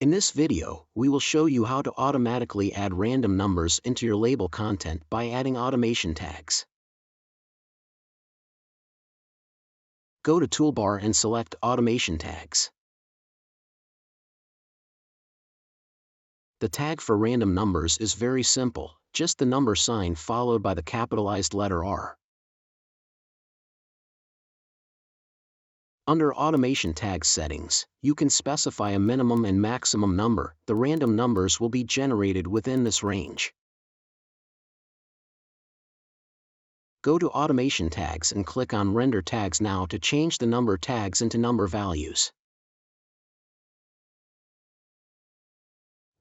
In this video, we will show you how to automatically add random numbers into your label content by adding automation tags. Go to Toolbar and select Automation Tags. The tag for random numbers is very simple, just the number sign followed by the capitalized letter R. Under Automation Tags settings, you can specify a minimum and maximum number. The random numbers will be generated within this range. Go to Automation Tags and click on Render Tags now to change the number tags into number values.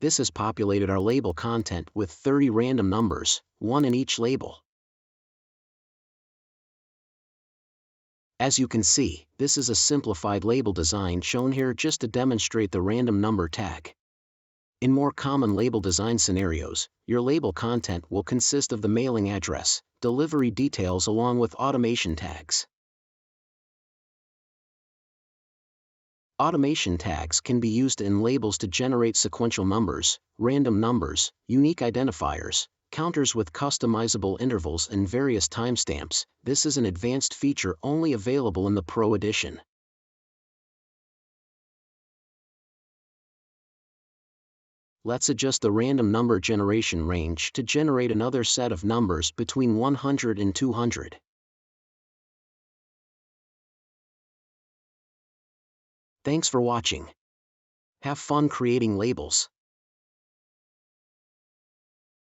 This has populated our label content with 30 random numbers, one in each label. As you can see, this is a simplified label design shown here just to demonstrate the random number tag. In more common label design scenarios, your label content will consist of the mailing address, delivery details along with automation tags. Automation tags can be used in labels to generate sequential numbers, random numbers, unique identifiers, counters with customizable intervals and various timestamps. This is an advanced feature only available in the Pro Edition. Let's adjust the random number generation range to generate another set of numbers between 100 and 200. Thanks for watching. Have fun creating labels.